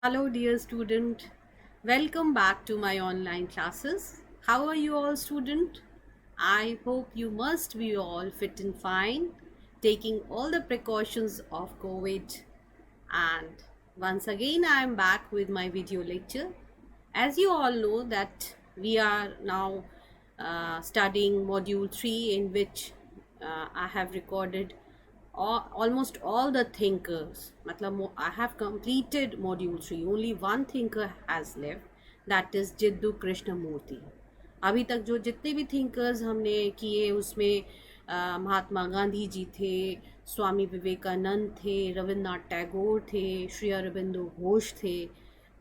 Hello, dear student. Welcome back to my online classes. How are you all, student? I hope you must be all fit and fine, taking all the precautions of COVID. And once again, I am back with my video lecture. As you all know that we are now studying module 3, in which I have recorded almost all the thinkers. मतलब I have completed module 3. Only one thinker has left, that is Jiddu Krishnamurthy. अभी तक जो जितने भी thinkers हमने किए उसमें महात्मा गांधी जी थे, स्वामी विवेकानंद थे, रविन्द्रनाथ टैगोर थे, श्री अरबिंदो घोष थे.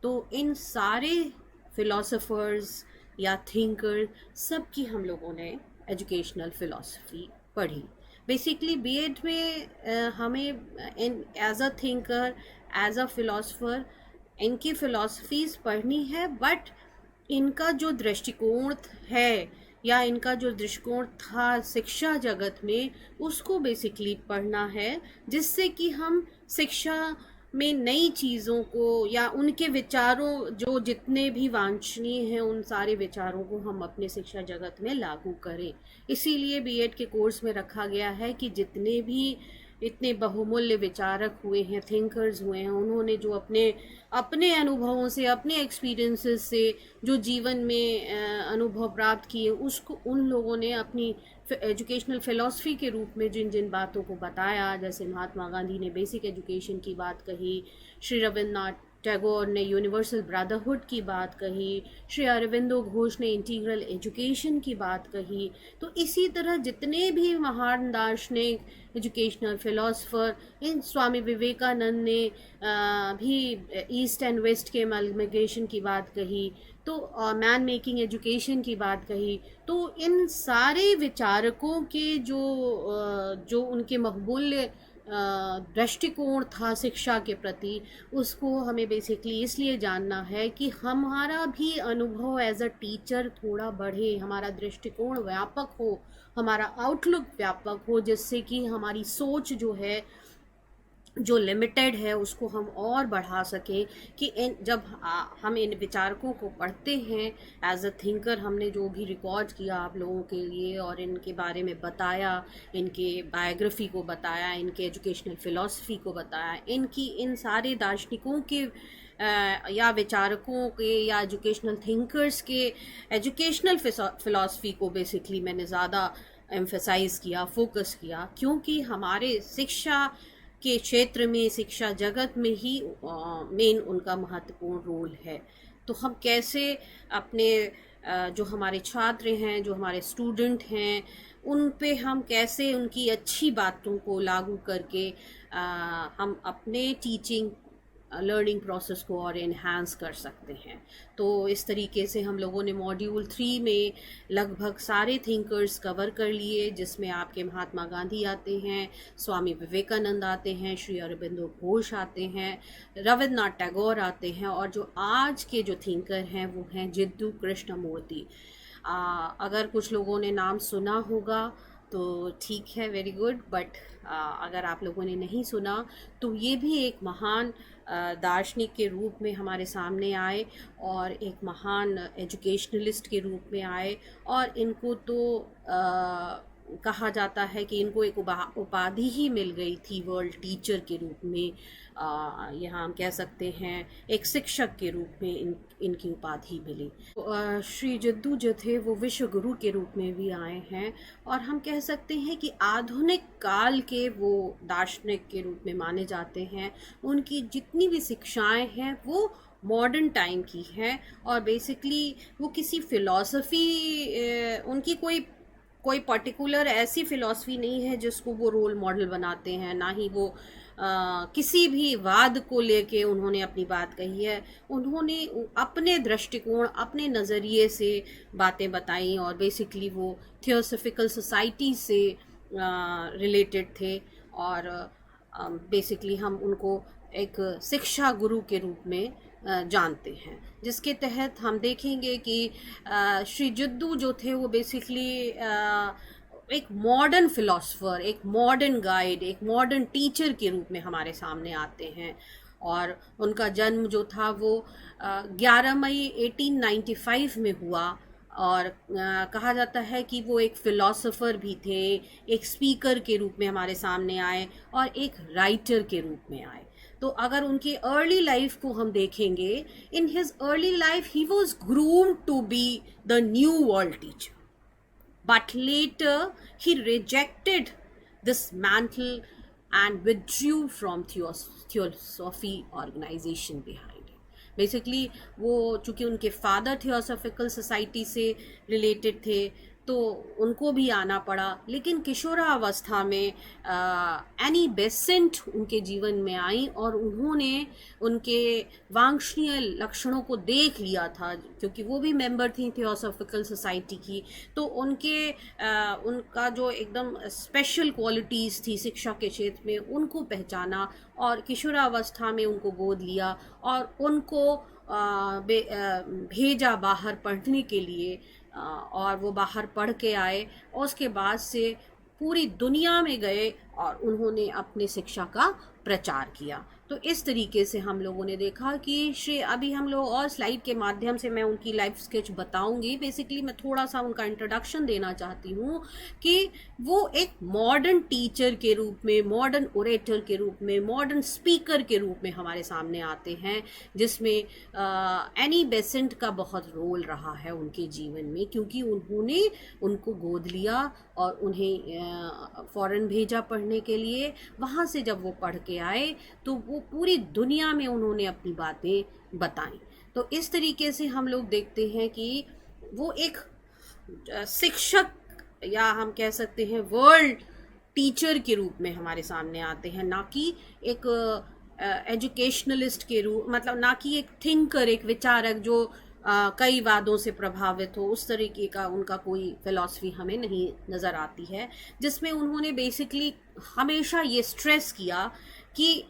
तो इन सारे फिलोसोफर्स या थिंकर सब की हम लोगों ने एजुकेशनल फ़िलॉसफ़ी पढ़ी. बेसिकली बीएड में हमें इन as a thinker, as a philosopher इनकी फ़िलॉसफीज़ पढ़नी है, बट इनका जो दृष्टिकोण है या इनका जो दृष्टिकोण था शिक्षा जगत में, उसको बेसिकली पढ़ना है, जिससे कि हम शिक्षा में नई चीज़ों को या उनके विचारों जो जितने भी वांछनीय हैं उन सारे विचारों को हम अपने शिक्षा जगत में लागू करें. इसीलिए बीएड के कोर्स में रखा गया है कि जितने भी इतने बहुमूल्य विचारक हुए हैं, थिंकर्स हुए हैं, उन्होंने जो अपने अपने अनुभवों से, अपने एक्सपीरियंसेस से जो जीवन में अनुभव प्राप्त किए, उसको उन लोगों ने अपनी एजुकेशनल फ़िलॉसफ़ी के रूप में जिन जिन बातों को बताया. जैसे महात्मा गांधी ने बेसिक एजुकेशन की बात कही, श्री रविन्द्रनाथ टैगोर ने यूनिवर्सल ब्रदरहुड की बात कही, श्री अरविंदो घोष ने इंटीग्रल एजुकेशन की बात कही. तो इसी तरह जितने भी महान दार्शनिक, एजुकेशनल फ़िलासफ़र, इन स्वामी विवेकानंद ने भी ईस्ट एंड वेस्ट के अमलगमेशन की बात कही, तो मैन मेकिंग एजुकेशन की बात कही. तो इन सारे विचारकों के जो उनके मकबूल दृष्टिकोण था शिक्षा के प्रति, उसको हमें बेसिकली इसलिए जानना है कि हमारा भी अनुभव एज अ टीचर थोड़ा बढ़े, हमारा दृष्टिकोण व्यापक हो, हमारा आउटलुक व्यापक हो, जिससे कि हमारी सोच जो है, जो लिमिटेड है, उसको हम और बढ़ा सकें. कि जब हम इन विचारकों को पढ़ते हैं एज अ थिंकर, हमने जो भी रिकॉर्ड किया आप लोगों के लिए और इनके बारे में बताया, इनके बायोग्राफी को बताया, इनके एजुकेशनल फ़िलॉसफ़ी को बताया, इनकी इन सारे दार्शनिकों के या विचारकों के या एजुकेशनल थिंकर्स के एजुकेशनल फ़िलॉसफ़ी को बेसिकली मैंने ज़्यादा एम्फेसाइज़ किया, फोकस किया, क्योंकि हमारे शिक्षा के क्षेत्र में, शिक्षा जगत में ही मेन उनका महत्वपूर्ण रोल है. तो हम कैसे अपने जो हमारे छात्र हैं, जो हमारे स्टूडेंट हैं, उन पे हम कैसे उनकी अच्छी बातों को लागू करके हम अपने टीचिंग लर्निंग प्रोसेस को और इन्हांस कर सकते हैं. तो इस तरीके से हम लोगों ने मॉड्यूल 3 में लगभग सारे थिंकर्स कवर कर लिए, जिसमें आपके महात्मा गांधी आते हैं, स्वामी विवेकानंद आते हैं, श्री अरबिंदो घोष आते हैं, रविन्द्रनाथ टैगोर आते हैं, और जो आज के जो थिंकर हैं वो हैं जिद्दू कृष्णमूर्ति. अगर कुछ लोगों ने नाम सुना होगा तो ठीक है, वेरी गुड, बट अगर आप लोगों ने नहीं सुना तो ये भी एक महान दार्शनिक के रूप में हमारे सामने आए और एक महान एजुकेशनलिस्ट के रूप में आए. और इनको तो कहा जाता है कि इनको एक उपाधि ही मिल गई थी वर्ल्ड टीचर के रूप में. यहाँ हम कह सकते हैं एक शिक्षक के रूप में इनकी उपाधि मिली. तो, श्री जिद्दू जो थे वो विश्व गुरु के रूप में भी आए हैं, और हम कह सकते हैं कि आधुनिक काल के वो दार्शनिक के रूप में माने जाते हैं. उनकी जितनी भी शिक्षाएं हैं वो मॉडर्न टाइम की हैं, और बेसिकली वो किसी फ़िलॉसफ़ी, उनकी कोई पर्टिकुलर ऐसी फ़िलॉसफ़ी नहीं है जिसको वो रोल मॉडल बनाते हैं. ना ही वो किसी भी वाद को लेके उन्होंने अपनी बात कही है. उन्होंने अपने दृष्टिकोण, अपने नज़रिए से बातें बताई, और बेसिकली वो थियोसॉफिकल सोसाइटी से रिलेटेड थे. और बेसिकली हम उनको एक शिक्षा गुरु के रूप में जानते हैं, जिसके तहत हम देखेंगे कि श्री जिद्दू जो थे वो बेसिकली एक मॉडर्न फ़िलासफ़र, एक मॉडर्न गाइड, एक मॉडर्न टीचर के रूप में हमारे सामने आते हैं. और उनका जन्म जो था वो 11 मई 1895 में हुआ। और कहा जाता है कि वो एक फ़िलासफ़र भी थे, एक स्पीकर के रूप में हमारे सामने आए और एक राइटर के रूप में आए। तो अगर उनकी अर्ली लाइफ को हम देखेंगे, in his early life he was groomed to be the new world teacher, but later he rejected this mantle and withdrew from theosophy organization behind it. Basically वो चूँकि उनके फादर थियोसॉफिकल सोसाइटी से related थे तो उनको भी आना पड़ा, लेकिन किशोरावस्था में एनी बेसेंट उनके जीवन में आई और उन्होंने उनके वांछनीय लक्षणों को देख लिया था, क्योंकि वो भी मेंबर थी थियोसॉफिकल सोसाइटी की। तो उनका जो एकदम स्पेशल क्वालिटीज़ थी शिक्षा के क्षेत्र में, उनको पहचाना और किशोरावस्था में उनको गोद लिया और उनको भेजा बाहर पढ़ने के लिए। और वो बाहर पढ़ के आए और उसके बाद से पूरी दुनिया में गए और उन्होंने अपनी शिक्षा का प्रचार किया। तो इस तरीके से हम लोगों ने देखा कि अभी हम लोग और स्लाइड के माध्यम से मैं उनकी लाइफ स्केच बताऊंगी। बेसिकली मैं थोड़ा सा उनका इंट्रोडक्शन देना चाहती हूँ कि वो एक मॉडर्न टीचर के रूप में, मॉडर्न ओरेटर के रूप में, मॉडर्न स्पीकर के रूप में हमारे सामने आते हैं, जिसमें एनी बेसेंट का बहुत रोल रहा है उनके जीवन में, क्योंकि उन्होंने उनको गोद लिया और उन्हें फ़ॉरेन भेजा पढ़ने के लिए। वहाँ से जब वो पढ़ के आए तो वो पूरी दुनिया में उन्होंने अपनी बातें बताई। तो इस तरीके से हम लोग देखते हैं कि वो एक शिक्षक या हम कह सकते हैं वर्ल्ड टीचर के रूप में हमारे सामने आते हैं, ना कि एक एजुकेशनलिस्ट के रूप, मतलब ना कि एक थिंकर, एक विचारक जो कई वादों से प्रभावित हो। उस तरीके का उनका कोई फिलॉसफी हमें नहीं नज़र आती है, जिसमें उन्होंने बेसिकली हमेशा ये स्ट्रेस किया कि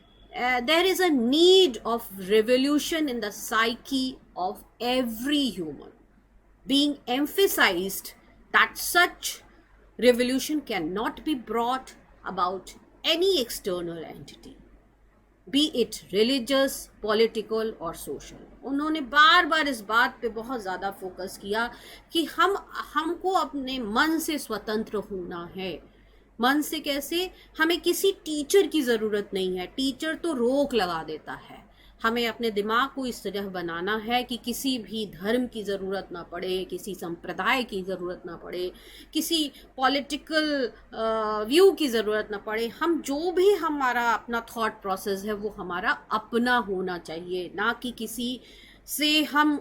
there is a need of revolution in the psyche of every human, being emphasized that such revolution cannot be brought about any external entity, be it religious, political or social। उन्होंने बार बार इस बात पे बहुत ज़्यादा focus किया कि हमको अपने मन से स्वतंत्र होना है। मन से कैसे? हमें किसी टीचर की ज़रूरत नहीं है, टीचर तो रोक लगा देता है। हमें अपने दिमाग को इस तरह बनाना है कि किसी भी धर्म की ज़रूरत ना पड़े, किसी संप्रदाय की ज़रूरत ना पड़े, किसी पॉलिटिकल व्यू की ज़रूरत ना पड़े। हम जो भी हमारा अपना थॉट प्रोसेस है वो हमारा अपना होना चाहिए, ना कि किसी से हम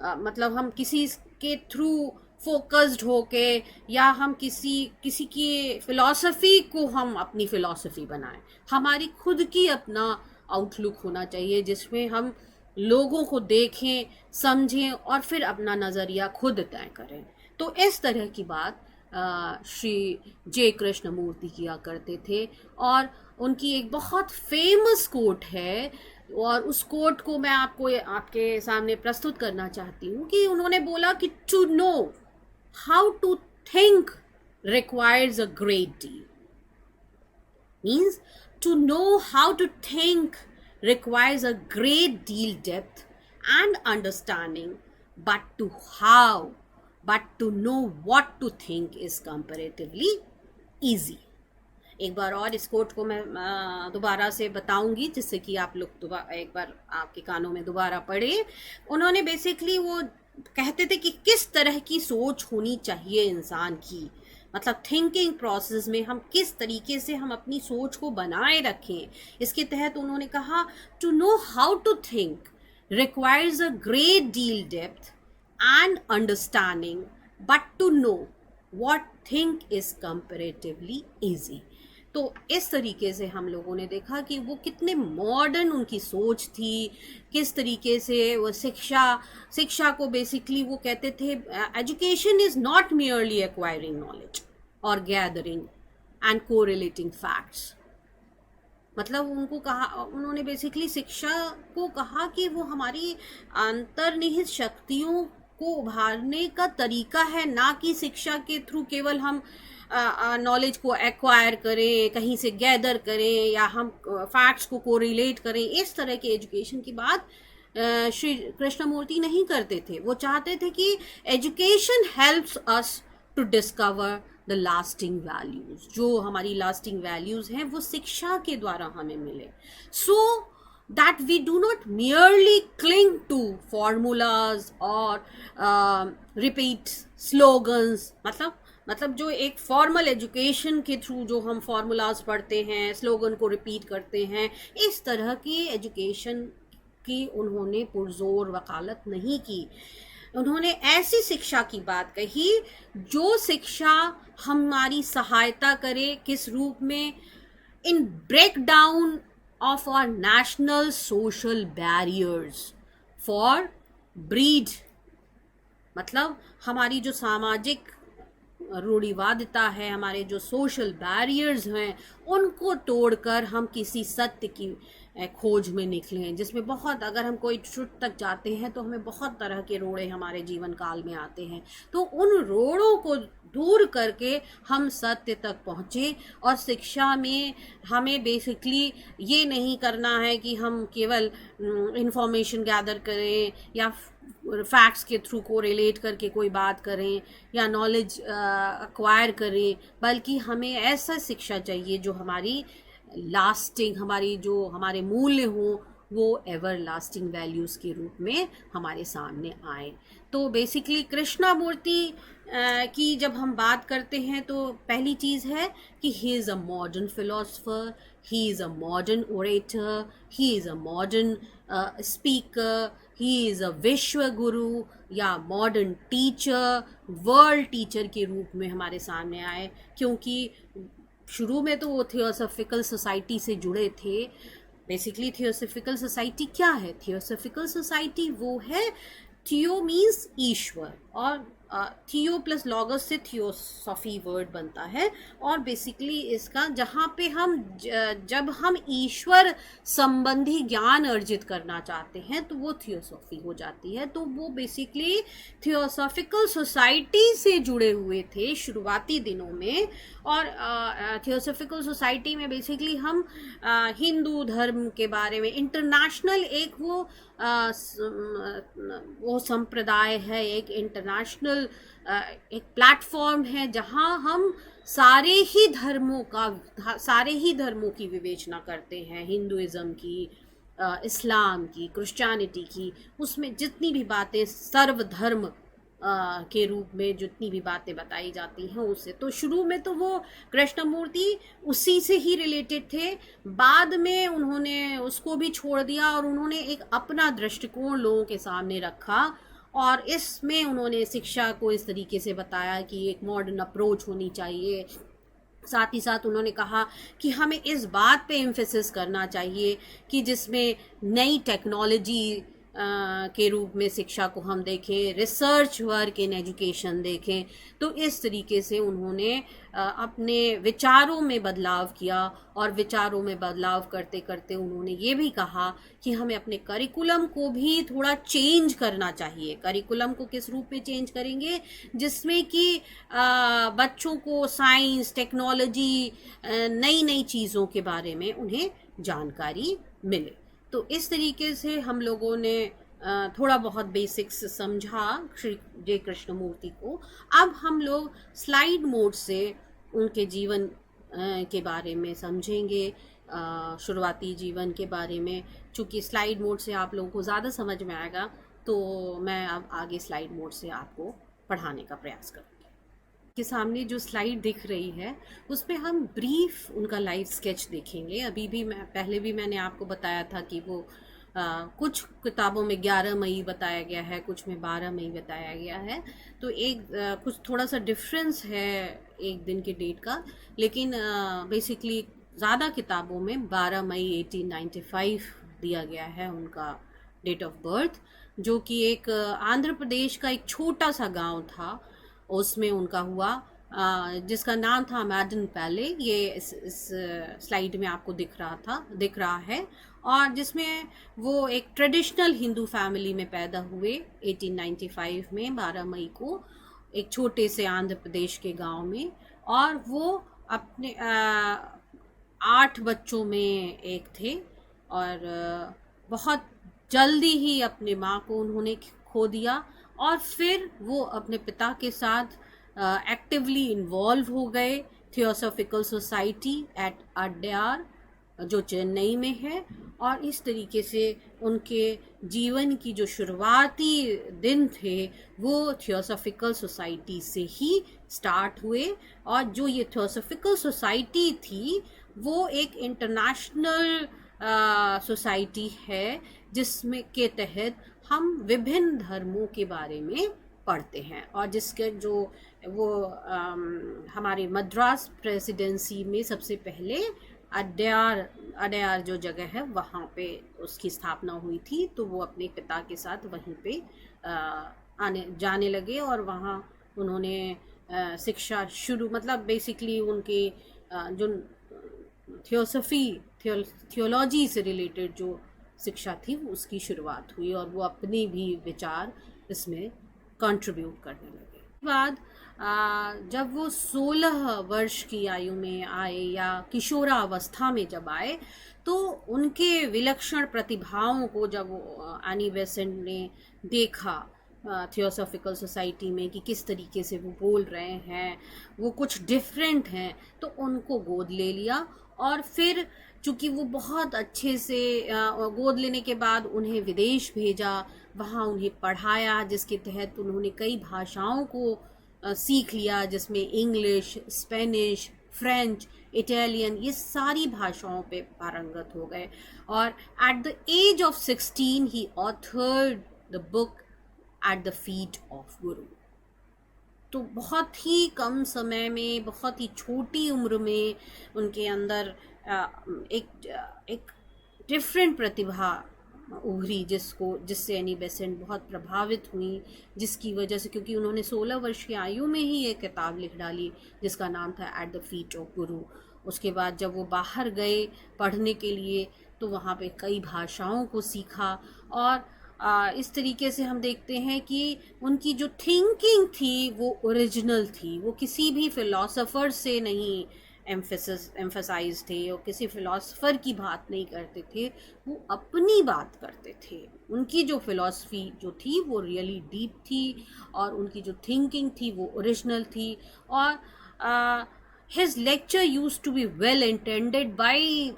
मतलब हम किसी के थ्रू फोकस्ड होके या हम किसी की फ़िलॉसफ़ी को हम अपनी फ़िलॉसफ़ी बनाएं। हमारी खुद की अपना आउटलुक होना चाहिए, जिसमें हम लोगों को देखें, समझें और फिर अपना नज़रिया खुद तय करें। तो इस तरह की बात श्री जे कृष्णमूर्ति किया करते थे। और उनकी एक बहुत फेमस कोट है और उस कोट को मैं आपके सामने प्रस्तुत करना चाहती हूँ कि उन्होंने बोला कि to know how to think requires a great deal, means to know how to think requires a great deal depth and understanding, but to know what to think is comparatively easy। एक बार और इस coat को मैं दोबारा से बताऊंगी, जिससे कि आप लोग एक बार आपके कानों में दोबारा पढ़े। उन्होंने बेसिकली वो कहते थे कि किस तरह की सोच होनी चाहिए इंसान की, मतलब थिंकिंग प्रोसेस में हम किस तरीके से हम अपनी सोच को बनाए रखें। इसके तहत उन्होंने कहा to know how to think requires a great deal depth and understanding, but to know what think is comparatively easy. तो इस तरीके से हम लोगों ने देखा कि वो कितने मॉडर्न उनकी सोच थी, किस तरीके से वो शिक्षा को बेसिकली वो कहते थे education is not merely acquiring knowledge और गैदरिंग एंड कोरिलेटिंग फैक्ट्स। मतलब उन्होंने बेसिकली शिक्षा को कहा कि वो हमारी अंतर्निहित शक्तियों को उभारने का तरीका है, ना कि शिक्षा के थ्रू केवल हम नॉलेज को एक्वायर करें, कहीं से गैदर करें, या हम फैक्ट्स को कोरिलेट करें, इस तरह के एजुकेशन की बात श्री कृष्णमूर्ति नहीं करते थे। वो चाहते थे कि education helps us to discover the lasting values. जो हमारी लास्टिंग वैल्यूज हैं वो शिक्षा के द्वारा हमें मिले, सो that we do not merely cling to formulas or repeat slogans। मतलब जो एक फॉर्मल एजुकेशन के थ्रू जो हम फॉर्मूलाज पढ़ते हैं, स्लोगन को रिपीट करते हैं, इस तरह की एजुकेशन की उन्होंने पुरजोर वकालत नहीं की। उन्होंने ऐसी शिक्षा की बात कही जो शिक्षा हमारी सहायता करे, किस रूप में, in break down of our national social barriers for breed। मतलब हमारी जो सामाजिक रूढ़िवादिता है, हमारे जो सोशल बैरियर्स हैं, उनको तोड़कर हम किसी सत्य की खोज में निकलें, जिसमें बहुत, अगर हम कोई ट्रुथ तक जाते हैं तो हमें बहुत तरह के रोड़े हमारे जीवन काल में आते हैं, तो उन रोड़ों को दूर करके हम सत्य तक पहुँचे। और शिक्षा में हमें बेसिकली ये नहीं करना है कि हम केवल इंफॉर्मेशन गैदर करें या फैक्ट्स के थ्रू को रिलेट करके कोई बात करें या नॉलेज एक्वायर करें, बल्कि हमें ऐसा शिक्षा चाहिए जो हमारी लास्टिंग, हमारी जो हमारे मूल्य हों वो एवर लास्टिंग वैल्यूज़ के रूप में हमारे सामने आए। तो बेसिकली कृष्णमूर्ति की जब हम बात करते हैं तो पहली चीज़ है कि he is a modern philosopher, he is a modern orator, he is a modern speaker, he is a विश्व गुरु या मॉडर्न टीचर, वर्ल्ड टीचर के रूप में हमारे सामने आए। क्योंकि शुरू में तो वो थियोसॉफिकल सोसाइटी से जुड़े थे। बेसिकली थियोसॉफिकल सोसाइटी क्या है? थियोसॉफिकल सोसाइटी वो है, थियो मीन्स ईश्वर, और थियो प्लस लॉगस से थियोसॉफी वर्ड बनता है, और बेसिकली इसका जहाँ पे हम जब हम ईश्वर संबंधी ज्ञान अर्जित करना चाहते हैं तो वो थियोसॉफी हो जाती है। तो वो बेसिकली थियोसॉफिकल सोसाइटी से जुड़े हुए थे शुरुआती दिनों में। और थियोसॉफिकल सोसाइटी में बेसिकली हम हिंदू धर्म के बारे में, इंटरनेशनल एक वो संप्रदाय है, एक इंटरनेशनल एक प्लेटफॉर्म है जहाँ हम सारे ही धर्मों की विवेचना करते हैं, हिंदुइज्म की, इस्लाम की, क्रिश्चियनिटी की, उसमें जितनी भी बातें सर्वधर्म के रूप में जितनी भी बातें बताई जाती हैं उससे। तो शुरू में तो वो कृष्णमूर्ति उसी से ही रिलेटेड थे, बाद में उन्होंने उसको भी छोड़ दिया और उन्होंने एक अपना दृष्टिकोण लोगों के सामने रखा, और इसमें उन्होंने शिक्षा को इस तरीके से बताया कि एक मॉडर्न अप्रोच होनी चाहिए। साथ ही साथ उन्होंने कहा कि हमें इस बात पे एम्फेसिस करना चाहिए कि जिसमें नई टेक्नोलॉजी के रूप में शिक्षा को हम देखें, रिसर्च वर्क इन एजुकेशन देखें। तो इस तरीके से उन्होंने अपने विचारों में बदलाव किया, और विचारों में बदलाव करते करते उन्होंने ये भी कहा कि हमें अपने करिकुलम को भी थोड़ा चेंज करना चाहिए। करिकुलम को किस रूप में चेंज करेंगे? जिसमें कि बच्चों को साइंस, टेक्नोलॉजी, नई नई चीज़ों के बारे में उन्हें जानकारी मिले। तो इस तरीके से हम लोगों ने थोड़ा बहुत बेसिक्स समझा श्री जे कृष्णमूर्ति को। अब हम लोग स्लाइड मोड से उनके जीवन के बारे में समझेंगे, शुरुआती जीवन के बारे में। चूँकि स्लाइड मोड से आप लोगों को ज़्यादा समझ में आएगा तो मैं अब आगे स्लाइड मोड से आपको पढ़ाने का प्रयास करूँगी। के सामने जो स्लाइड दिख रही है उस पर हम ब्रीफ उनका लाइफ स्केच देखेंगे। अभी भी पहले भी मैंने आपको बताया था कि वो कुछ किताबों में 11 मई बताया गया है, कुछ में 12 मई बताया गया है। तो एक कुछ थोड़ा सा डिफरेंस है एक दिन के डेट का, लेकिन बेसिकली ज़्यादा किताबों में 12 मई 1895 दिया गया है उनका डेट ऑफ बर्थ, जो कि एक आंध्र प्रदेश का एक छोटा सा गांव था, उसमें उनका हुआ, जिसका नाम था मैडन पैले। ये इस स्लाइड में आपको दिख रहा है, और जिसमें वो एक ट्रेडिशनल हिंदू फैमिली में पैदा हुए 1895 में 12 मई को, एक छोटे से आंध्र प्रदेश के गांव में। और वो अपने 8 बच्चों में एक थे, और बहुत जल्दी ही अपने माँ को उन्होंने खो दिया, और फिर वो अपने पिता के साथ एक्टिवली इन्वॉल्व हो गए थियोसॉफिकल सोसाइटी एट अड्यार, जो चेन्नई में है। और इस तरीके से उनके जीवन की जो शुरुआती दिन थे वो थियोसॉफिकल सोसाइटी से ही स्टार्ट हुए। और जो ये थियोसॉफिकल सोसाइटी थी वो एक इंटरनेशनल सोसाइटी है जिसमें के तहत हम विभिन्न धर्मों के बारे में पढ़ते हैं, और जिसके जो वो हमारी मद्रास प्रेसिडेंसी में सबसे पहले अड्यार अड्यार जो जगह है वहाँ पे उसकी स्थापना हुई थी। तो वो अपने पिता के साथ वहीं पे आने जाने लगे, और वहाँ उन्होंने शिक्षा शुरू, मतलब बेसिकली उनके जो थियोलॉजी से रिलेटेड जो शिक्षा थी वो उसकी शुरुआत हुई, और वो अपने भी विचार इसमें कंट्रीब्यूट करने लगे। बाद जब वो 16 वर्ष की आयु में आए या किशोरावस्था में जब आए, तो उनके विलक्षण प्रतिभाओं को जब एनी बेसेंट ने देखा थियोसॉफिकल सोसाइटी में कि किस तरीके से वो बोल रहे हैं, वो कुछ डिफरेंट हैं, तो उनको गोद ले लिया। और फिर चूँकि वो बहुत अच्छे से गोद लेने के बाद उन्हें विदेश भेजा, वहाँ उन्हें पढ़ाया, जिसके तहत उन्होंने कई भाषाओं को सीख लिया, जिसमें इंग्लिश, स्पेनिश, फ्रेंच, इटालियन, ये सारी भाषाओं पे पारंगत हो गए। और एट द एज ऑफ 16 ही authored the book at the feet of guru. तो बहुत ही कम समय में, बहुत ही छोटी उम्र में उनके अंदर एक डिफरेंट प्रतिभा उभरी, जिससे एनी बेसेंट बहुत प्रभावित हुई, जिसकी वजह से, क्योंकि उन्होंने 16 वर्ष की आयु में ही एक किताब लिख डाली जिसका नाम था एट द फीट ऑफ गुरु। उसके बाद जब वो बाहर गए पढ़ने के लिए, तो वहाँ पे कई भाषाओं को सीखा, और इस तरीके से हम देखते हैं कि उनकी जो थिंकिंग थी वो ओरिजिनल थी, वो किसी भी फिलोसोफर से नहीं एम्फसाइज थे, और किसी फिलोसोफर की बात नहीं करते थे, वो अपनी बात करते थे। उनकी जो फिलॉसफी जो थी वो रियली डीप थी, और उनकी जो थिंकिंग थी वो ओरिजिनल थी। और his lecture used to be well intended by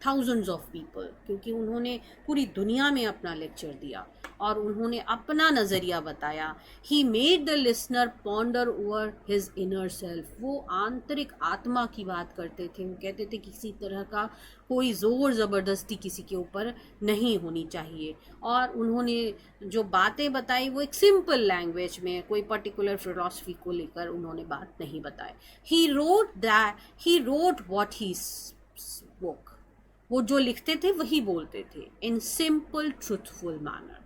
thousands of people, क्योंकि उन्होंने पूरी दुनिया में अपना लेक्चर दिया और उन्होंने अपना नज़रिया बताया। He made the listener ponder over his inner self. वो आंतरिक आत्मा की बात करते थे। वो कहते थे किसी तरह का कोई ज़ोर ज़बरदस्ती किसी के ऊपर नहीं होनी चाहिए, और उन्होंने जो बातें बताई वो एक सिंपल लैंग्वेज में, कोई पर्टिकुलर फिलॉसफी को लेकर उन्होंने बात नहीं बताई। He wrote what he spoke. वो जो लिखते थे वही बोलते थे, इन सिंपल ट्रूथफुल मैनर।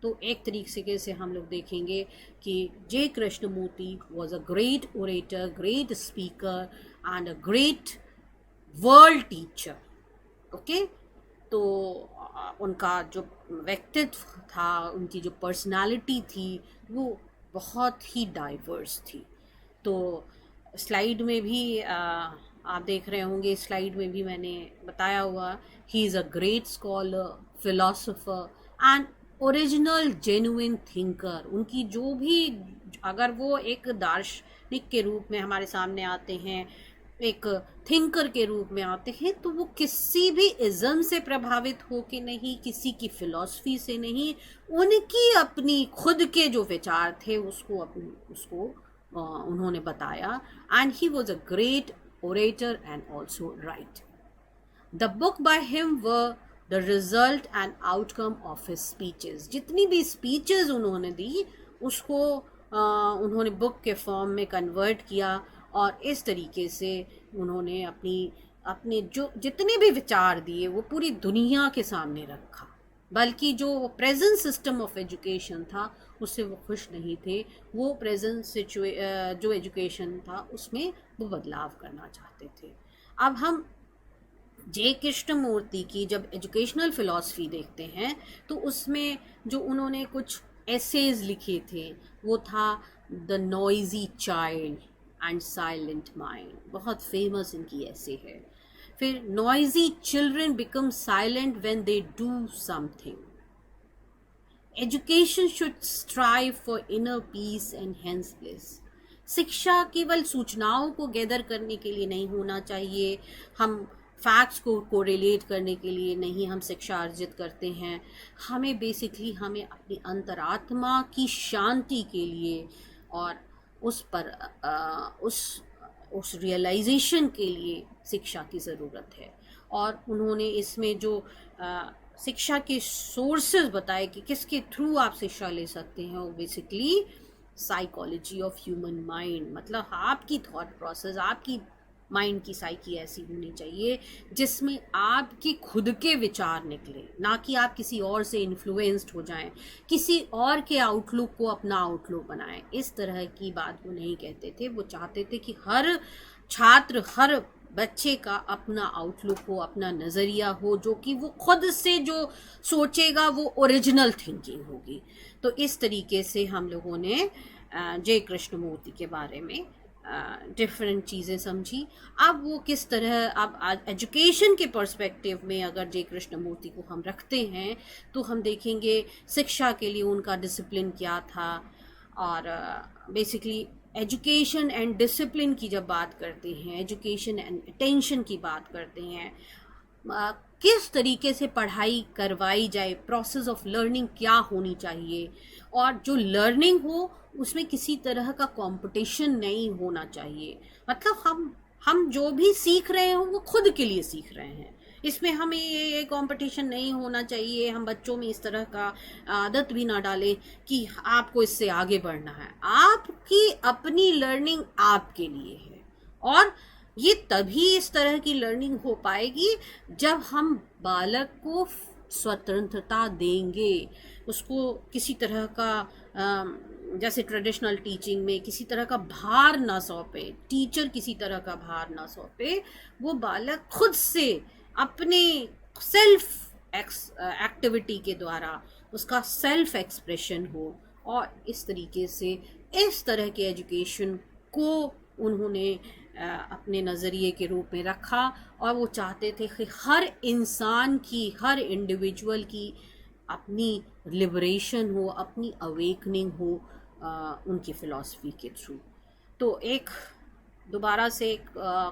तो एक तरीके से हम लोग देखेंगे कि J Krishnamurti was a great orator, great speaker and a great world teacher. Okay, तो उनका जो व्यक्तित्व था, उनकी जो पर्सनालिटी थी वो बहुत ही डाइवर्स थी। तो स्लाइड में भी आप देख रहे होंगे, स्लाइड में भी मैंने बताया हुआ, he is a great scholar, philosopher and original genuine thinker. उनकी जो भी, अगर वो एक दार्शनिक के रूप में हमारे सामने आते हैं, एक थिंकर के रूप में आते हैं, तो वो किसी भी इज़म से प्रभावित हो के नहीं, किसी की फिलॉसफी से नहीं, उनकी अपनी खुद के जो विचार थे उसको उन्होंने बताया। And he was a great orator and also write. The book by him were the result and outcome of his speeches. जितनी भी speeches उन्होंने दी उसको उन्होंने बुक के फॉर्म में कन्वर्ट किया, और इस तरीके से उन्होंने अपने जो जितने भी विचार दिए वो पूरी दुनिया के सामने रखा। बल्कि जो प्रेजेंट सिस्टम ऑफ एजुकेशन था उससे वो खुश नहीं थे, वो प्रेजेंट जो एजुकेशन था उसमें वो बदलाव करना चाहते थे। अब हम जे कृष्णमूर्ति की जब एजुकेशनल फ़िलॉसफी देखते हैं तो उसमें जो उन्होंने कुछ एसेज लिखे थे वो था the noisy child and silent mind, बहुत फेमस इनकी ऐसे है। फिर noisy children become silent when they do something. Education should strive for inner peace and hence bliss. शिक्षा केवल सूचनाओं को गैदर करने के लिए नहीं होना चाहिए, हम फैक्ट्स को कोरिलेट करने के लिए नहीं हम शिक्षा अर्जित करते हैं। हमें बेसिकली हमें अपनी अंतरात्मा की शांति के लिए और उस पर उस रियलाइजेशन के लिए शिक्षा की ज़रूरत है। और उन्होंने इसमें जो शिक्षा के सोर्सेज बताए कि किसके थ्रू आप शिक्षा ले सकते हैं, वो basically psychology of human mind, मतलब आपकी थॉट प्रोसेस, आपकी माइंड की साइकी ऐसी होनी चाहिए जिसमें आपके खुद के विचार निकले, ना कि आप किसी और से इन्फ्लुएंस्ड हो जाएं, किसी और के आउटलुक को अपना आउटलुक बनाएं। इस तरह की बात वो नहीं कहते थे। वो चाहते थे कि हर छात्र, हर बच्चे का अपना आउटलुक हो, अपना नज़रिया हो, जो कि वो खुद से जो सोचेगा वो ओरिजिनल थिंकिंग होगी। तो इस तरीके से हम लोगों ने जे कृष्णमूर्ति के बारे में डिफरेंट चीज़ें समझी। अब वो किस तरह, अब एजुकेशन के पर्सपेक्टिव में अगर जे कृष्णमूर्ति को हम रखते हैं तो हम देखेंगे शिक्षा के लिए उनका डिसिप्लिन क्या था। और बेसिकली एजुकेशन एंड डिसिप्लिन की जब बात करते हैं, एजुकेशन एंड अटेंशन की बात करते हैं, किस तरीके से पढ़ाई करवाई जाए, प्रोसेस ऑफ लर्निंग क्या होनी चाहिए, और जो लर्निंग हो उसमें किसी तरह का कंपटीशन नहीं होना चाहिए। मतलब हम जो भी सीख रहे हो वो खुद के लिए सीख रहे हैं, इसमें हमें ये कंपटीशन नहीं होना चाहिए। हम बच्चों में इस तरह का आदत भी ना डालें कि आपको इससे आगे बढ़ना है। आपकी अपनी लर्निंग आपके लिए है, और ये तभी इस तरह की लर्निंग हो पाएगी जब हम बालक को स्वतंत्रता देंगे, उसको किसी तरह का जैसे ट्रेडिशनल टीचिंग में किसी तरह का भार ना सौंपे, टीचर किसी तरह का भार ना सौंपे, वो बालक खुद से अपने सेल्फ एक्टिविटी के द्वारा उसका सेल्फ एक्सप्रेशन हो। और इस तरीके से इस तरह के एजुकेशन को उन्होंने अपने नज़रिए के रूप में रखा, और वो चाहते थे कि हर इंसान की, हर इंडिविजुअल की अपनी लिबरेशन हो, अपनी अवेकनिंग हो उनकी फ़िलॉसफी के थ्रू। तो एक दोबारा से एक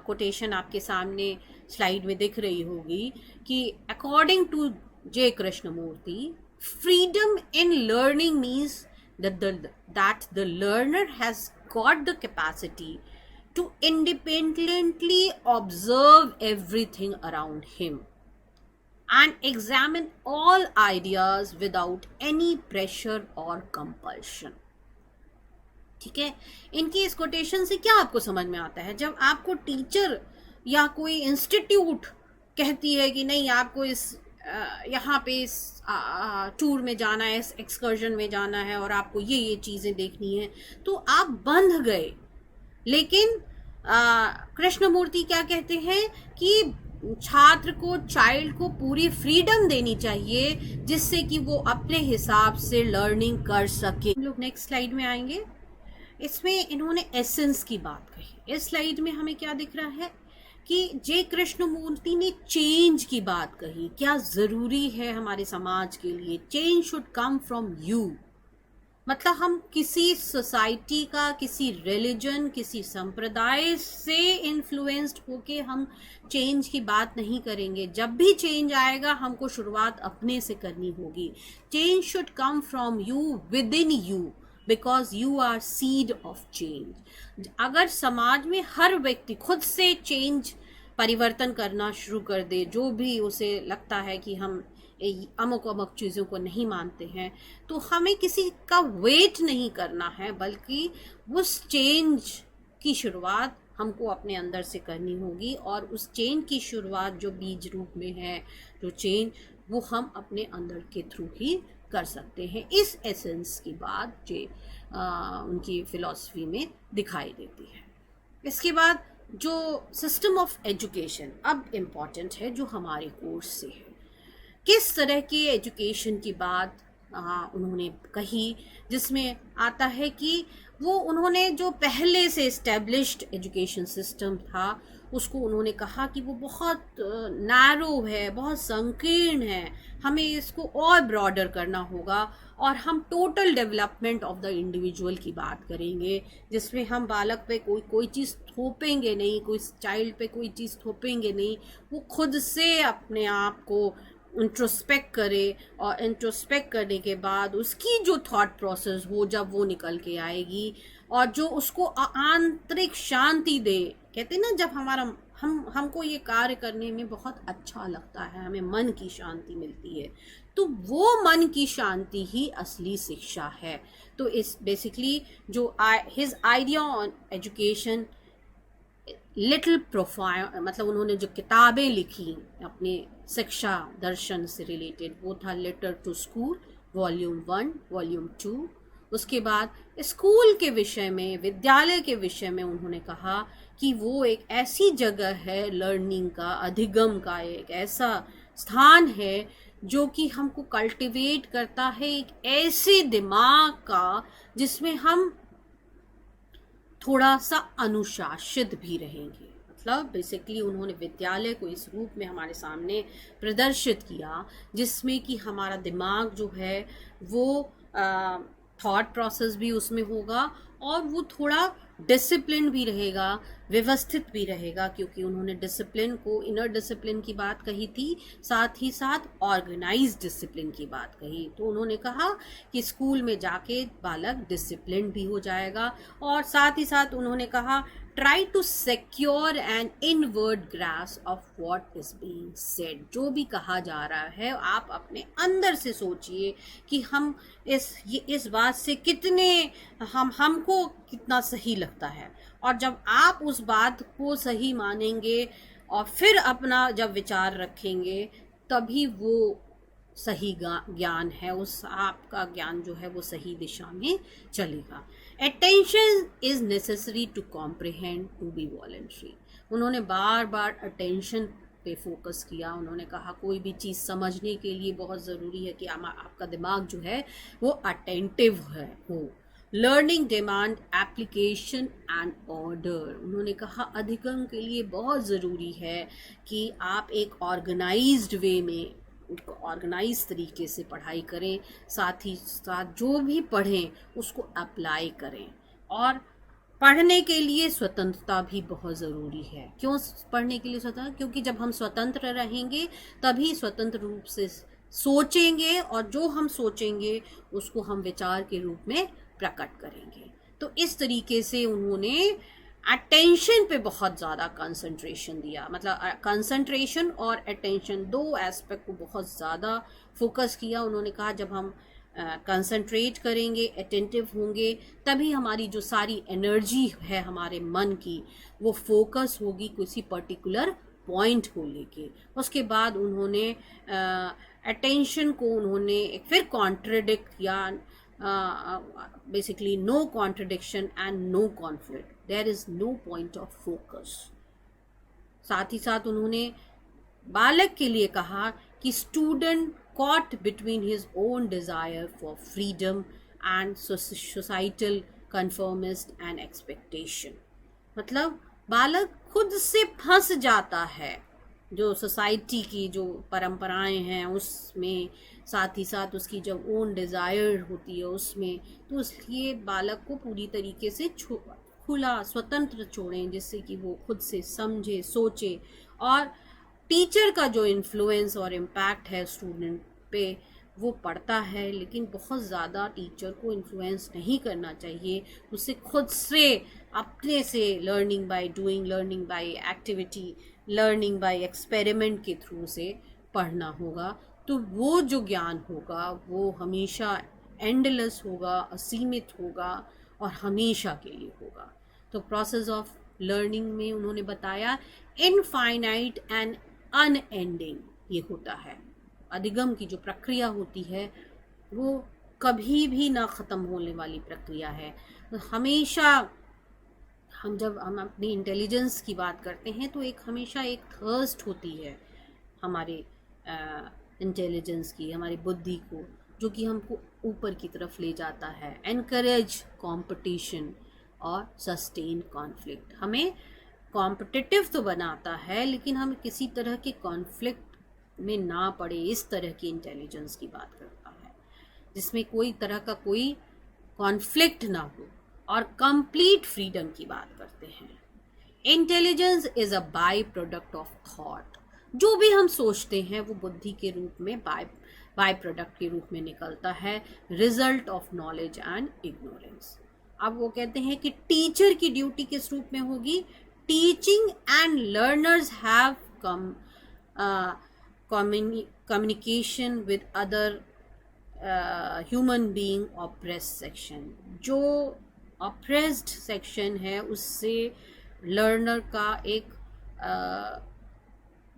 कोटेशन आपके सामने स्लाइड में दिख रही होगी कि according to J Krishnamurti, freedom in learning means that the learner has got the capacity to independently observe everything around him and examine all ideas without any pressure or compulsion। ठीक है, इनकी इस कोटेशन से क्या आपको समझ में आता है? जब आपको टीचर या कोई इंस्टीट्यूट कहती है कि नहीं आपको इस यहाँ पे इस टूर में जाना है, इस एक्सकर्जन में जाना है, और आपको ये चीज़ें देखनी है, तो आप बंध गए। लेकिन कृष्णमूर्ति क्या कहते हैं कि छात्र को, चाइल्ड को पूरी फ्रीडम देनी चाहिए जिससे कि वो अपने हिसाब से लर्निंग कर सके। हम लोग नेक्स्ट स्लाइड में आएंगे। इसमें इन्होंने एसेंस की बात कही। इस स्लाइड में हमें क्या दिख रहा है कि जे कृष्णमूर्ति ने चेंज की बात कही। क्या ज़रूरी है हमारे समाज के लिए? Change should come from you. मतलब हम किसी सोसाइटी का, किसी रिलीजन, किसी संप्रदाय से इन्फ्लुएंस्ड होके हम चेंज की बात नहीं करेंगे। जब भी चेंज आएगा हमको शुरुआत अपने से करनी होगी। Change should come from you, within you, because you are seed of change. अगर समाज में हर व्यक्ति खुद से चेंज, परिवर्तन करना शुरू कर दे, जो भी उसे लगता है कि हम अमुक अमुक चीज़ों को नहीं मानते हैं, तो हमें किसी का वेट नहीं करना है, बल्कि उस चेंज की शुरुआत हमको अपने अंदर से करनी होगी। और उस चेंज की शुरुआत जो बीज रूप में है, जो चेंज, वो हम अपने अंदर के थ्रू ही कर सकते हैं। इस एसेंस की बात जो उनकी फ़िलॉसफी में दिखाई देती है। इसके बाद जो सिस्टम ऑफ एजुकेशन अब इम्पॉर्टेंट है, जो हमारे कोर्स से है। किस तरह की एजुकेशन की बात उन्होंने कही, जिसमें आता है कि वो उन्होंने जो पहले से इस्टेब्लिश्ड एजुकेशन सिस्टम था उसको उन्होंने कहा कि वो बहुत नैरो है, बहुत संकीर्ण है, हमें इसको और ब्रॉडर करना होगा और हम total development of the individual की बात करेंगे, जिसमें हम बालक पे कोई चीज़ थोपेंगे नहीं, कोई चाइल्ड पे कोई चीज़ थोपेंगे नहीं, वो खुद से अपने आप को इंट्रोस्पेक्ट करे और इंट्रोस्पेक्ट करने के बाद उसकी जो थॉट प्रोसेस हो जब वो निकल के आएगी और जो उसको आंतरिक शांति दे। कहते हैं ना, जब हमारा हमको ये कार्य करने में बहुत अच्छा लगता है, हमें मन की शांति मिलती है, तो वो मन की शांति ही असली शिक्षा है। तो इस बेसिकली जो his idea on education little profile, मतलब उन्होंने जो किताबें लिखी अपने शिक्षा दर्शन से रिलेटेड, वो था letter to school volume 1, volume 2। उसके बाद स्कूल के विषय में, विद्यालय के विषय में उन्होंने कहा कि वो एक ऐसी जगह है, लर्निंग का, अधिगम का एक ऐसा स्थान है जो कि हमको कल्टिवेट करता है एक ऐसे दिमाग का जिसमें हम थोड़ा सा अनुशासित भी रहेंगे। मतलब बेसिकली उन्होंने विद्यालय को इस रूप में हमारे सामने प्रदर्शित किया जिसमें कि हमारा दिमाग जो है वो थॉट प्रोसेस भी उसमें होगा और वो थोड़ा डिसिप्लिन भी रहेगा, व्यवस्थित भी रहेगा, क्योंकि उन्होंने डिसिप्लिन को, इनर डिसिप्लिन की बात कही थी, साथ ही साथ ऑर्गेनाइज्ड डिसिप्लिन की बात कही। तो उन्होंने कहा कि स्कूल में जाके बालक डिसिप्लिन भी हो जाएगा और साथ ही साथ उन्होंने कहा try to secure an inward grasp of what is being said. जो भी कहा जा रहा है आप अपने अंदर से सोचिए कि हम इस बात से कितने हमको कितना सही लगता है, और जब आप उस बात को सही मानेंगे और फिर अपना जब विचार रखेंगे तभी वो सही ज्ञान है, उस आपका ज्ञान जो है वो सही दिशा में चलेगा। Attention is necessary to comprehend to be voluntary. उन्होंने बार बार अटेंशन पे फोकस किया। उन्होंने कहा कोई भी चीज़ समझने के लिए बहुत ज़रूरी है कि आपका दिमाग जो है वो अटेंटिव हो। Learning demand application and order. उन्होंने कहा अधिगम के लिए बहुत ज़रूरी है कि आप एक ऑर्गेनाइज्ड वे में, ऑर्गेनाइज तरीके से पढ़ाई करें, साथ ही साथ जो भी पढ़ें उसको अप्लाई करें। और पढ़ने के लिए स्वतंत्रता भी बहुत ज़रूरी है। क्यों पढ़ने के लिए स्वतंत्र? क्योंकि जब हम स्वतंत्र रहेंगे तभी स्वतंत्र रूप से सोचेंगे और जो हम सोचेंगे उसको हम विचार के रूप में प्रकट करेंगे। तो इस तरीके से उन्होंने अटेंशन पे बहुत ज़्यादा कंसंट्रेशन दिया, मतलब कंसंट्रेशन और अटेंशन दो एस्पेक्ट को बहुत ज़्यादा फोकस किया। उन्होंने कहा जब हम कंसंट्रेट करेंगे, अटेंटिव होंगे, तभी हमारी जो सारी एनर्जी है हमारे मन की वो फोकस होगी किसी पर्टिकुलर पॉइंट को लेके। उसके बाद उन्होंने अटेंशन को उन्होंने फिर कॉन्ट्रडिक्ट किया, basically no contradiction and no conflict, there is no point of focus। साथ ही साथ उन्होंने बालक के लिए कहा कि student caught between his own desire for freedom and societal conformist and expectation। मतलब बालक खुद से फंस जाता है जो सोसाइटी की जो परंपराएं हैं उसमें, साथ ही साथ उसकी जब ओन डिज़ायर होती है उसमें, तो इसलिए बालक को पूरी तरीके से खुला स्वतंत्र छोड़ें जिससे कि वो खुद से समझे, सोचे। और टीचर का जो इन्फ्लुएंस और इम्पैक्ट है स्टूडेंट पे वो पड़ता है, लेकिन बहुत ज़्यादा टीचर को इन्फ्लुएंस नहीं करना चाहिए। उसे खुद से अपने से learning by doing, learning by activity, learning by experiment के थ्रू से पढ़ना होगा। तो वो जो ज्ञान होगा वो हमेशा एंडलेस होगा, असीमित होगा और हमेशा के लिए होगा। तो प्रोसेस ऑफ लर्निंग में उन्होंने बताया इनफाइनाइट एंड अनएंडिंग ये होता है। अधिगम की जो प्रक्रिया होती है वो कभी भी ना ख़त्म होने वाली प्रक्रिया है। तो हमेशा जब हम अपनी इंटेलिजेंस की बात करते हैं तो हमेशा एक थर्स्ट होती है हमारे इंटेलिजेंस की, हमारी बुद्धि को, जो कि हमको ऊपर की तरफ ले जाता है, एनकरेज कंपटीशन और सस्टेन कॉन्फ्लिक्ट। हमें कॉम्पिटिटिव तो बनाता है, लेकिन हम किसी तरह के कॉन्फ्लिक्ट में ना पड़े, इस तरह की इंटेलिजेंस की बात करता है, जिसमें कोई तरह का कोई कॉन्फ्लिक्ट ना हो, और कंप्लीट फ्रीडम की बात करते हैं। Intelligence is a by product of thought. जो भी हम सोचते हैं वो बुद्धि के रूप में बाय प्रोडक्ट के रूप में निकलता है, result of knowledge and ignorance. अब वो कहते हैं कि टीचर की ड्यूटी किस रूप में होगी? Teaching and learners have communication with other human being oppressed section. जो ऑप्रेस्ड सेक्शन है उससे लर्नर का एक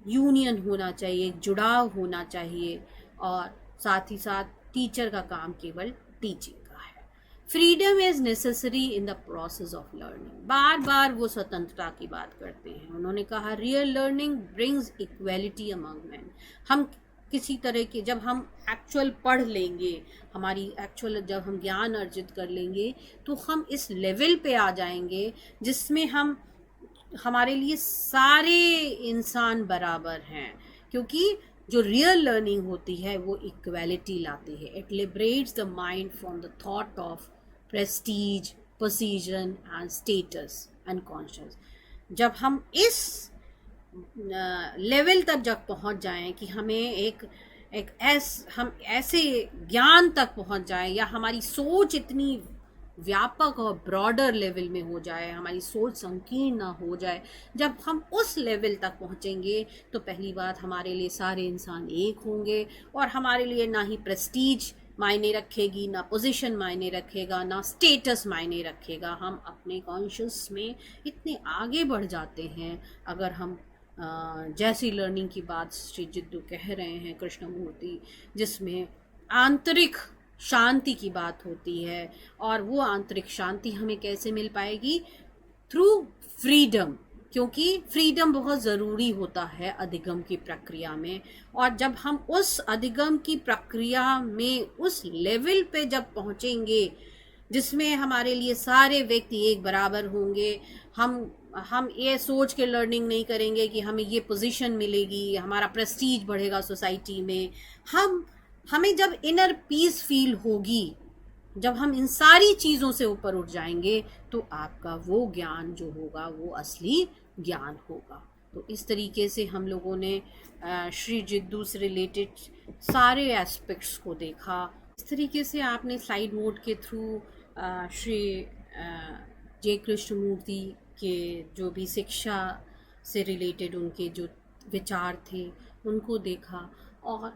यूनियन होना चाहिए, एक जुड़ाव होना चाहिए, और साथ ही साथ टीचर का काम केवल टीचिंग का है। Freedom is necessary in the process of learning. बार बार वो स्वतंत्रता की बात करते हैं। उन्होंने कहा real learning brings equality among man. हम किसी तरह के, जब हम एक्चुअल पढ़ लेंगे, हमारी एक्चुअल जब हम ज्ञान अर्जित कर लेंगे, तो हम इस लेवल पे आ जाएंगे जिसमें हमारे लिए सारे इंसान बराबर हैं, क्योंकि जो रियल लर्निंग होती है वो इक्वालिटी लाती है। It liberates the mind from the thought of Prestige, position and status and conscious. जब हम इस लेवल तक जब पहुंच जाएं कि हमें हम ऐसे ज्ञान तक पहुंच जाएं, या हमारी सोच इतनी व्यापक और ब्रॉडर लेवल में हो जाए, हमारी सोच संकीर्ण ना हो जाए, जब हम उस लेवल तक पहुंचेंगे तो पहली बात हमारे लिए सारे इंसान एक होंगे, और हमारे लिए ना ही प्रेस्टीज मायने रखेगी, ना पोजीशन मायने रखेगा, ना स्टेटस मायने रखेगा। हम अपने कॉन्शियस में इतने आगे बढ़ जाते हैं। अगर हम जैसी लर्निंग की बात श्री जिद्दू कह रहे हैं कृष्णमूर्ति, जिसमें आंतरिक शांति की बात होती है, और वो आंतरिक शांति हमें कैसे मिल पाएगी? थ्रू फ्रीडम, क्योंकि फ्रीडम बहुत ज़रूरी होता है अधिगम की प्रक्रिया में। और जब हम उस अधिगम की प्रक्रिया में उस लेवल पे जब पहुंचेंगे जिसमें हमारे लिए सारे व्यक्ति एक बराबर होंगे, हम ये सोच के लर्निंग नहीं करेंगे कि हमें ये पोजीशन मिलेगी, हमारा प्रेस्टीज बढ़ेगा सोसाइटी में। हमें जब इनर पीस फील होगी, जब हम इन सारी चीज़ों से ऊपर उठ जाएंगे, तो आपका वो ज्ञान जो होगा वो असली ज्ञान होगा। तो इस तरीके से हम लोगों ने श्री जिद्दू से रिलेटेड सारे एस्पेक्ट्स को देखा। इस तरीके से आपने स्लाइड मोड के थ्रू श्री जे कृष्णमूर्ति के जो भी शिक्षा से रिलेटेड उनके जो विचार थे उनको देखा। और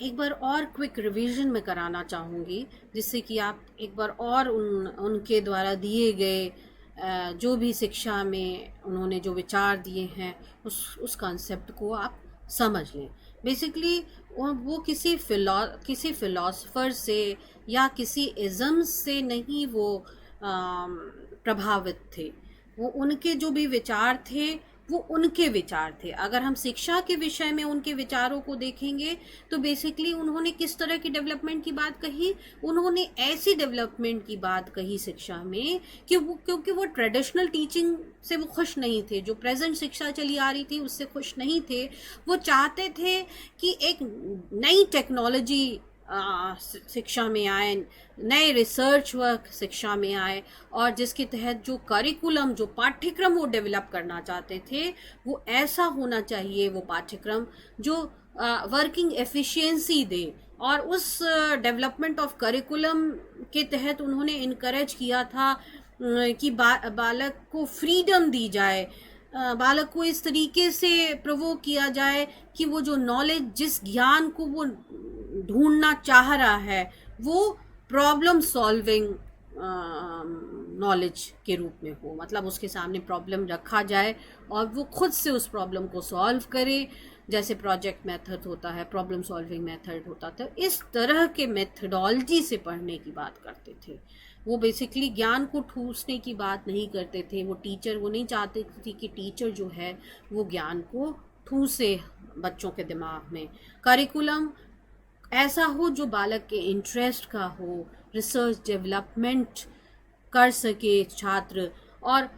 एक बार और क्विक रिवीजन में कराना चाहूँगी, जिससे कि आप एक बार और उनके द्वारा दिए गए जो भी शिक्षा में उन्होंने जो विचार दिए हैं उस कॉन्सेप्ट को आप समझ लें। बेसिकली वो किसी फिलॉसफर से या किसी इज़म से नहीं वो प्रभावित थे। वो उनके जो भी विचार थे वो उनके विचार थे। अगर हम शिक्षा के विषय में उनके विचारों को देखेंगे तो बेसिकली उन्होंने किस तरह की डेवलपमेंट की बात कही? उन्होंने ऐसी डेवलपमेंट की बात कही शिक्षा में क्योंकि वो ट्रेडिशनल टीचिंग से वो खुश नहीं थे, जो प्रेजेंट शिक्षा चली आ रही थी उससे खुश नहीं थे। वो चाहते थे कि एक नई टेक्नोलॉजी शिक्षा में आए, नए रिसर्च वर्क शिक्षा में आए, और जिसके तहत जो करिकुलम, जो पाठ्यक्रम वो डेवलप करना चाहते थे वो ऐसा होना चाहिए, वो पाठ्यक्रम जो वर्किंग एफिशिएंसी दे। और उस डेवलपमेंट ऑफ करिकुलम के तहत उन्होंने इनकरेज किया था कि बालक को फ्रीडम दी जाए, बालक को इस तरीके से प्रोवोक किया जाए कि वो जो नॉलेज, जिस ज्ञान को वो ढूंढना चाह रहा है, वो प्रॉब्लम सॉल्विंग नॉलेज के रूप में हो। मतलब उसके सामने प्रॉब्लम रखा जाए और वो खुद से उस प्रॉब्लम को सॉल्व करे, जैसे प्रोजेक्ट मेथड होता है, प्रॉब्लम सॉल्विंग मेथड होता था। इस तरह के मेथडोलॉजी से पढ़ने की बात करते थे। वो बेसिकली ज्ञान को ठूसने की बात नहीं करते थे। वो नहीं चाहते थे कि टीचर जो है वो ज्ञान को ठूसे बच्चों के दिमाग में। करिकुलम ऐसा हो जो बालक के इंटरेस्ट का हो, रिसर्च डेवलपमेंट कर सके छात्र, और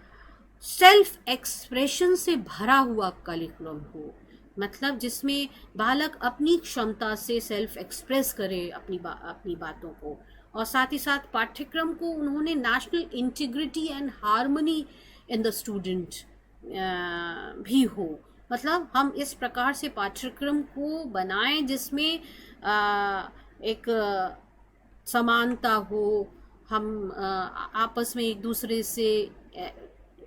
सेल्फ एक्सप्रेशन से भरा हुआ करिकुलम हो, मतलब जिसमें बालक अपनी क्षमता से सेल्फ एक्सप्रेस करे अपनी बातों को। और साथ ही साथ पाठ्यक्रम को उन्होंने national integrity and harmony in the student भी हो। मतलब हम इस प्रकार से पाठ्यक्रम को बनाएं जिसमें एक समानता हो, हम आपस में एक दूसरे से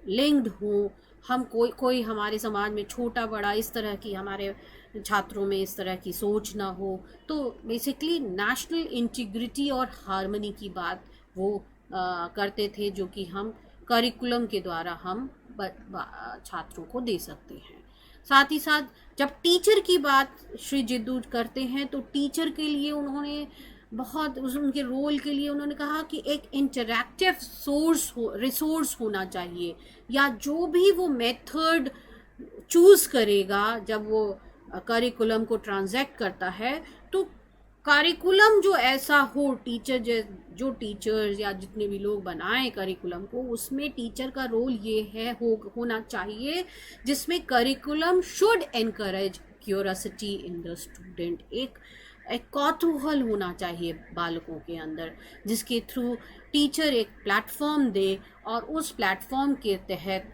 लिंक्ड हो, हम कोई हमारे समाज में छोटा बड़ा इस तरह की हमारे छात्रों में इस तरह की सोच ना हो। तो बेसिकली नेशनल इंटीग्रिटी और हार्मनी की बात वो करते थे, जो कि हम करिकुलम के द्वारा हम छात्रों को दे सकते हैं। साथ ही साथ जब टीचर की बात श्री जिद्दू करते हैं तो टीचर के लिए उन्होंने बहुत उनके रोल के लिए उन्होंने कहा कि एक इंटरैक्टिव रिसोर्स होना चाहिए, या जो भी वो मेथड चूज करेगा जब वो करिकुलम को ट्रांजैक्ट करता है, तो करिकुलम जो ऐसा हो, जो टीचर्स या जितने भी लोग बनाएं करिकुलम को, उसमें टीचर का रोल ये है होना चाहिए जिसमें curriculum should encourage curiosity in the student. एक कौतूहल होना चाहिए बालकों के अंदर, जिसके थ्रू टीचर एक प्लेटफॉर्म दे और उस प्लेटफॉर्म के तहत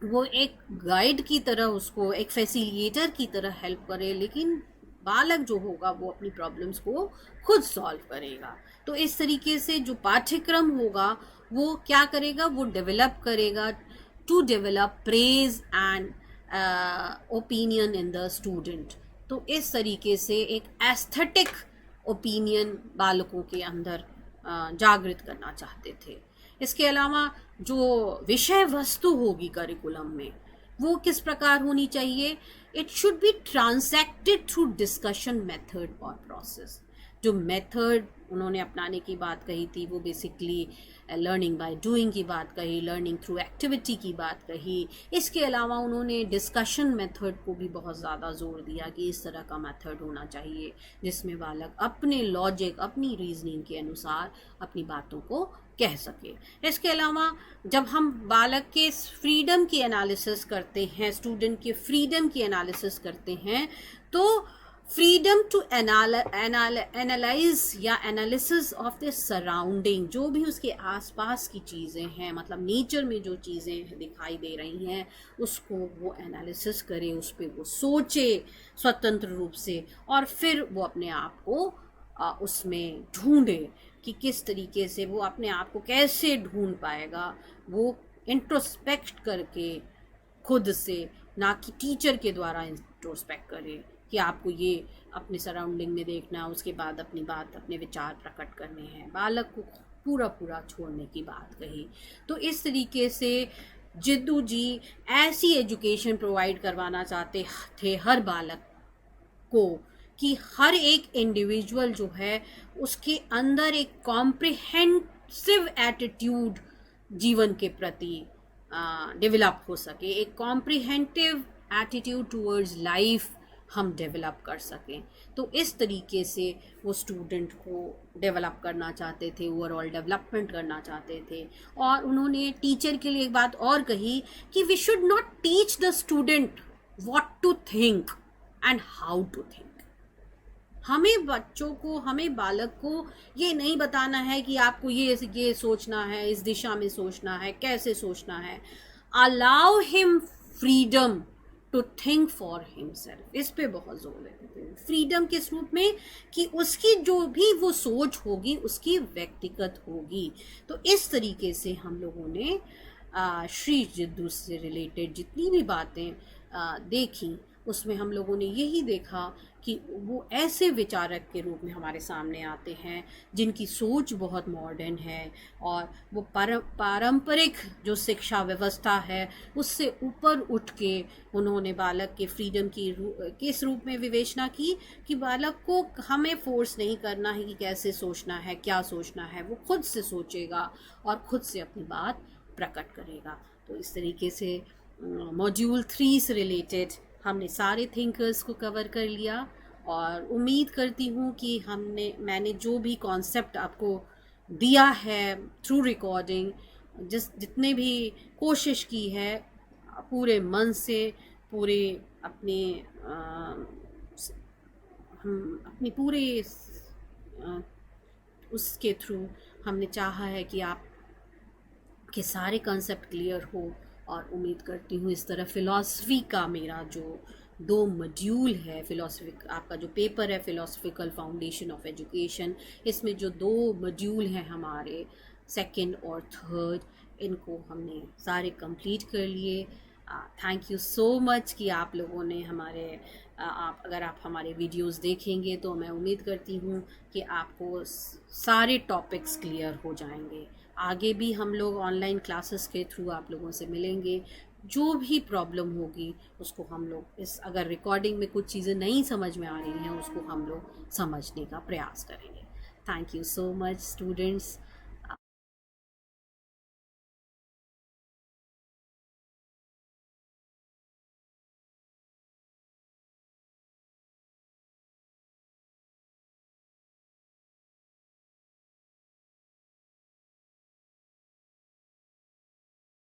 वो एक गाइड की तरह, उसको एक फैसिलिटेटर की तरह हेल्प करे, लेकिन बालक जो होगा वो अपनी प्रॉब्लम्स को खुद सॉल्व करेगा। तो इस तरीके से जो पाठ्यक्रम होगा वो क्या करेगा, वो डेवलप करेगा to develop praise and opinion in the student. तो इस तरीके से एक एस्थेटिक ओपिनियन बालकों के अंदर जागृत करना चाहते थे। इसके अलावा जो विषय वस्तु होगी करिकुलम में वो किस प्रकार होनी चाहिए, it should be transacted through discussion method और प्रोसेस। जो मेथड उन्होंने अपनाने की बात कही थी वो बेसिकली लर्निंग बाय डूइंग की बात कही, लर्निंग थ्रू एक्टिविटी की बात कही। इसके अलावा उन्होंने डिस्कशन मेथड को भी बहुत ज़्यादा जोर दिया कि इस तरह का मेथड होना चाहिए जिसमें बालक अपने लॉजिक, अपनी रीजनिंग के अनुसार अपनी बातों को कह सके। इसके अलावा जब हम बालक के फ्रीडम की एनालिसिस करते हैं, स्टूडेंट के फ्रीडम की एनालिसिस करते हैं, तो फ्रीडम टू एनालाइज या एनालिसिस ऑफ द सराउंडिंग, जो भी उसके आसपास की चीज़ें हैं, मतलब नेचर में जो चीज़ें दिखाई दे रही हैं उसको वो एनालिसिस करे, उस पर वो सोचे स्वतंत्र रूप से, और फिर वो अपने आप को उसमें ढूंढे कि किस तरीके से वो अपने आप को कैसे ढूंढ पाएगा। वो इंट्रोस्पेक्ट करके खुद से, ना कि टीचर के द्वारा इंट्रोस्पेक्ट करे कि आपको ये अपने सराउंडिंग में देखना, उसके बाद अपनी बात, अपने विचार प्रकट करने हैं। बालक को पूरा छोड़ने की बात कही। तो इस तरीके से जिद्दू जी ऐसी एजुकेशन प्रोवाइड करवाना चाहते थे हर बालक को कि हर एक इंडिविजुअल जो है उसके अंदर एक कॉम्प्रिहेंसिव एटीट्यूड जीवन के प्रति डेवलप हो सके, एक कॉम्प्रिहेंटिव एटीट्यूड टूवर्ड्स लाइफ हम डेवलप कर सकें। तो इस तरीके से वो स्टूडेंट को डेवलप करना चाहते थे, ओवरऑल डेवलपमेंट करना चाहते थे। और उन्होंने टीचर के लिए एक बात और कही कि we should not teach the student what to think and how to think. हमें बच्चों को, हमें बालक को ये नहीं बताना है कि आपको ये सोचना है, इस दिशा में सोचना है, कैसे सोचना है। Allow him freedom to think for himself. इस पे बहुत जोर देते हैं, फ्रीडम किस रूप में, कि उसकी जो भी वो सोच होगी उसकी व्यक्तिगत होगी। तो इस तरीके से हम लोगों ने श्री जिद्दू से रिलेटेड जितनी भी बातें देखी उसमें हम लोगों ने यही देखा कि वो ऐसे विचारक के रूप में हमारे सामने आते हैं जिनकी सोच बहुत मॉडर्न है, और वो पारंपरिक जो शिक्षा व्यवस्था है उससे ऊपर उठ के उन्होंने बालक के फ्रीडम की किस रूप में विवेचना की कि बालक को हमें फोर्स नहीं करना है कि कैसे सोचना है, क्या सोचना है, वो खुद से सोचेगा और खुद से अपनी बात प्रकट करेगा। तो इस तरीके से मॉड्यूल 3 से रिलेटेड हमने सारे थिंकर्स को कवर कर लिया, और उम्मीद करती हूँ कि मैंने जो भी कॉन्सेप्ट आपको दिया है थ्रू रिकॉर्डिंग, जितने भी कोशिश की है पूरे मन से, पूरे अपने हम अपनी पूरे उसके थ्रू हमने चाहा है कि आप के सारे कंसेप्ट क्लियर हो। और उम्मीद करती हूँ इस तरह फ़िलॉसफ़ी का मेरा जो 2 मॉड्यूल है, फ़िलॉसफ़ी आपका जो पेपर है फ़िलॉसफ़िकल फाउंडेशन ऑफ एजुकेशन, इसमें जो 2 मॉड्यूल हैं हमारे सेकंड और थर्ड, इनको हमने सारे कंप्लीट कर लिए। थैंक यू सो मच कि आप लोगों ने अगर आप हमारे वीडियोस देखेंगे तो मैं उम्मीद करती हूँ कि आपको सारे टॉपिक्स क्लियर हो जाएंगे। आगे भी हम लोग ऑनलाइन क्लासेस के थ्रू आप लोगों से मिलेंगे। जो भी प्रॉब्लम होगी उसको हम लोग अगर रिकॉर्डिंग में कुछ चीज़ें नहीं समझ में आ रही हैं उसको हम लोग समझने का प्रयास करेंगे। Thank you so much students.